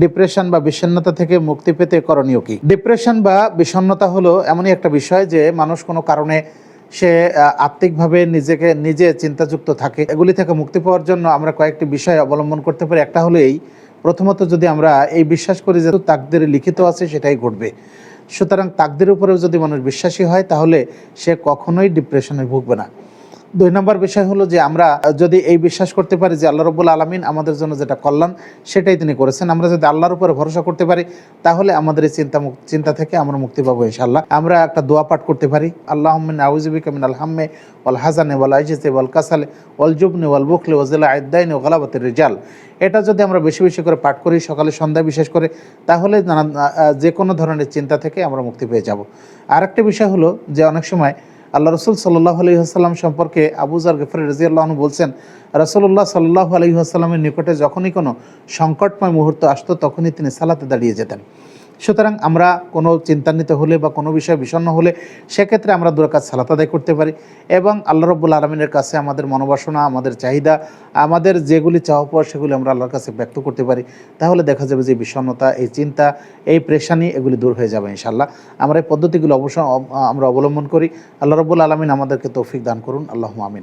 Depression বা বিষণ্ণতা থেকে মুক্তি পেতে করণীয় কি? ডিপ্রেশন বা বিষণ্ণতা হলো এমনই একটা বিষয় যে মানুষ কোনো কারণে সে আত্মিকভাবে নিজে চিন্তাযুক্ত থাকে। এগুলি থেকে মুক্তি পাওয়ার জন্য আমরা কয়েকটি বিষয় অবলম্বন করতে পারি। একটা হলো এই, প্রথমত যদি আমরা এই বিশ্বাস করি যে তাকদিরে লিখিত আছে সেটাই ঘটবে, সুতরাং তাকদিরের উপরেও যদি মানুষ বিশ্বাসী হয় তাহলে সে কখনোই ডিপ্রেশনে ভুগবে না। 2 নম্বর বিষয় হলো যে আমরা যদি এই বিশ্বাস করতে পারি যে আল্লাহ রাব্বুল আলামিন আমাদের জন্য যেটা কল্যাণ সেটাই তিনি করেছেন, আমরা যদি আল্লাহর উপরে ভরসা করতে পারি তাহলে আমাদের এই চিন্তা থেকে আমরা মুক্তি পাবো ইনশাআল্লাহ। আমরা একটা দোয়া পাঠ করতে পারি, আল্লাহুম্মা ইন্নী আউযু বিকা মিনাল হাম্মি ওয়াল হাযানি ওয়াল আজজি ওয়াল কাসালি ওয়াল জুবনি ওয়াল বুখলি ওয়া জিলা'আদ দাইনি ওয়া গালাবাতির রিজাল। এটা যদি আমরা বেশি বেশি করে পাঠ করি সকালে সন্ধ্যায় বিশেষ করে, তাহলে যে কোনো ধরনের চিন্তা থেকে আমরা মুক্তি পেয়ে যাব। আরেকটা বিষয় হলো যে অনেক সময় আল্লাহ রসুল সাল্লাল্লাহু আলাইহি ওয়াসাল্লাম সম্পর্কে আবু যর গফারি রাদিয়াল্লাহু আনহু বলছেন, রাসূলুল্লাহ সাল্লাল্লাহু আলাইহি ওয়াসাল্লামের নিকটে যখনই কোনো সংকটময় মুহূর্ত আসতো তখনই তিনি সালাতে দাঁড়িয়ে যেতেন। সুতরাং আমরা কোনো চিন্তান্বিত হলে বা কোনো বিষয়ে বিষণ্ণ হলে সেক্ষেত্রে আমরা 2 রাকাত সালাত আদায় করতে পারি এবং আল্লাহ রাব্বুল আলামিনের কাছে আমাদের মনোবাসনা, আমাদের চাহিদা, আমাদের যেগুলি চাওয়া পাওয়া সেগুলি আমরা আল্লাহর কাছে ব্যক্ত করতে পারি। তাহলে দেখা যাবে যে বিষণ্ণতা, এই চিন্তা, এই পেরেশানি এগুলি দূর হয়ে যাবে ইনশাআল্লাহ। আমরা এই পদ্ধতিগুলো আমরা অবলম্বন করি। আল্লাহ রাব্বুল আলামিন আমাদেরকে তৌফিক দান করুন। আল্লাহুম্মা আমিন।